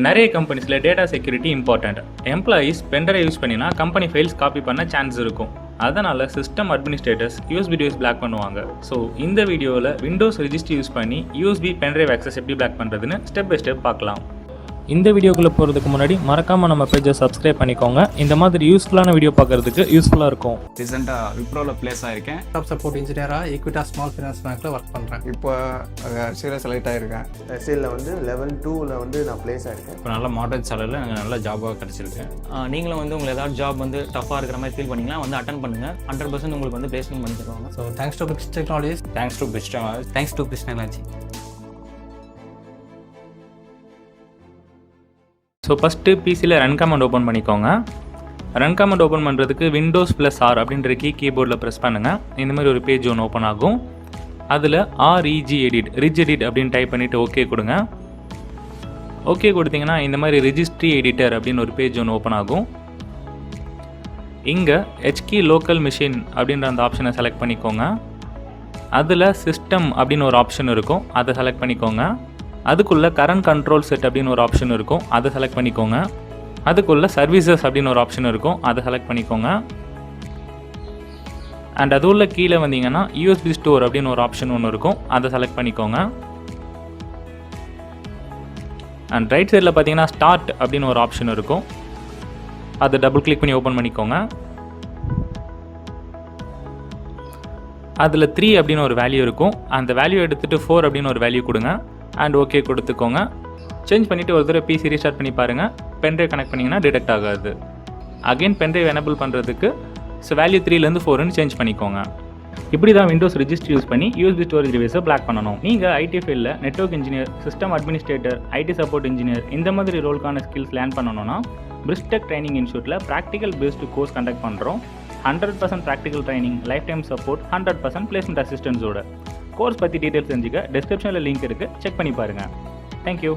நிறைய கம்பெனிஸில் data security important. Employees pen drive use பண்ணினா கம்பெனி ஃபைல்ஸ் காப்பி பண்ண சான்ஸ் இருக்கும். அதனால் system administrators USB device block பண்ணுவாங்க. ஸோ இந்த வீடியோவில் விண்டோஸ் ரெஜிஸ்ட்ரி யூஸ் பண்ணி யூஎஸ்பி பென்ட்ரைவ் ஆக்சஸ் எப்படி பிளாக் பண்ணுறதுன்னு ஸ்டெப் பை ஸ்டெப் பார்க்கலாம். இந்த வீடியோக்குள்ளே போகிறதுக்கு முன்னாடி மறக்காமல் நம்ம பேஜை சப்ஸ்கிரைப் பண்ணிக்கோங்க. இந்த மாதிரி யூஸ்ஃபுல்லான வீடியோ பார்க்குறதுக்கு யூஸ்ஃபுல்லாக இருக்கும். ரீசெண்டாக விப்ரோவில் பிளேஸ் ஆகிருக்கேன். டாப் சப்போர்ட் இன்ஜினியராக ஈக்விட்டா ஸ்மால் ஃபைனான்ஸ் பேங்க்கில் ஒர்க் பண்ணுறேன். இப்போ சீரியஸ் செலக்ட் ஆகிருக்கேன். எஸ்எல்ல வந்து லெவல் 2ல் வந்து நான் பிளேஸ் ஆகிருக்கேன். இப்போ நல்ல மாடரேட் சேலரியில் எனக்கு நல்ல ஜாபாக கிடச்சிருக்கேன். நீங்களும் வந்து உங்களுக்கு ஏதாவது ஜாப் வந்து டஃபாக இருக்கிற மாதிரி ஃபீல் பண்ணிங்கன்னா வந்து அட்டன் பண்ணுங்கள். 100% உங்களுக்கு வந்து பிளேஸ்மெண்ட் பண்ணி தருவாங்க. So thanks to Bridge Technologies. Thanks to Bridge Technology. Thanks to Bridge Technology. So first பிசியில் ரன் கமாண்ட் ஓப்பன் பண்ணிக்கோங்க. ரன் கமாண்ட் ஓப்பன் பண்ணுறதுக்கு விண்டோஸ் +R அப்படின்ற கீபோர்டில் ப்ரெஸ் பண்ணுங்கள். இந்த மாதிரி ஒரு பேஜ் ஒன்று ஓப்பன் ஆகும். அதில் ரிஜ் எடிட் அப்படின்னு டைப் பண்ணிவிட்டு ஓகே கொடுங்க. ஓகே கொடுத்தீங்கன்னா இந்த மாதிரி ரெஜிஸ்ட்ரி எடிட்டர் அப்படின்னு ஒரு பேஜ் ஒன்று ஓப்பன் ஆகும். இங்கே HKey லோக்கல் மிஷின் அப்படின்ற அந்த ஆப்ஷனை செலக்ட் பண்ணிக்கோங்க. அதில் சிஸ்டம் அப்படின்னு ஒரு ஆப்ஷன் இருக்கும், அதை செலக்ட் பண்ணிக்கோங்க. அதுக்குள்ளே கரண்ட் கண்ட்ரோல் செட் அப்படின்னு ஒரு ஆப்ஷன் இருக்கும், அதை செலக்ட் பண்ணிக்கோங்க. அதுக்குள்ளே சர்வீசஸ் அப்படின்னு ஒரு ஆப்ஷன் இருக்கும், அதை செலக்ட் பண்ணிக்கோங்க. அண்ட் அது உள்ள கீழே வந்தீங்கன்னா யூஎஸ்பி ஸ்டோர் அப்படின்னு ஒரு ஆப்ஷன் ஒன்று இருக்கும், அதை செலக்ட் பண்ணிக்கோங்க. அண்ட் ரைட் சைடில் பார்த்தீங்கன்னா ஸ்டார்ட் அப்படின்னு ஒரு ஆப்ஷன் இருக்கும், அதை டபுள் கிளிக் பண்ணி ஓப்பன் பண்ணிக்கோங்க. அதில் 3 அப்படின்னு ஒரு வேல்யூ இருக்கும், அந்த வேல்யூ எடுத்துகிட்டு 4 அப்படின்னு ஒரு வேல்யூ கொடுங்க. அண்ட் ஓகே கொடுத்துக்கோங்க. சேஞ்ச் பண்ணிவிட்டு ஒரு தடவை பிசி ரீஸ்டார்ட் பண்ணி பாருங்கள். பென்ட்ரைவ் கனெக்ட் பண்ணிங்கன்னா டிடெக்ட் ஆகாது. அகைன் பென்ட்ரைவ் எனபிள் பண்ணுறதுக்கு வேல்யூ 3லேருந்து 4ன்னு சேஞ்ச் பண்ணிக்கோங்க. இப்படி தான் விண்டோஸ் ரெஜிஸ்ட்ரி யூஸ் பண்ணி யூஎஸ்பி ஸ்டோரேஜ் டிவைஸை பிளாக் பண்ணணும். நீங்கள் ஐடி ஃபீல்டில் network engineer, system administrator, IT support engineer இந்த மாதிரி ரோலுக்கான ஸ்கில்ஸ் லேர்ன் பண்ணணும்னா பிரிஸ்டெக் ட்ரைனிங் இன்ஸ்டியூட்டில் ப்ராக்டிக்கல் பேஸ்டு கோர்ஸ் கண்டக்ட் பண்ணுறோம். 100% practical training, life time support, 100% placement அசிஸ்டன்ஸோட. கோர்ஸ் பற்றி டீட்டெயில்ஸ் தெரிஞ்சுக்க டிஸ்கிரிப்ஷனில் லிங்க் இருக்குது, செக் பண்ணி பாருங்கள். தேங்க்யூ.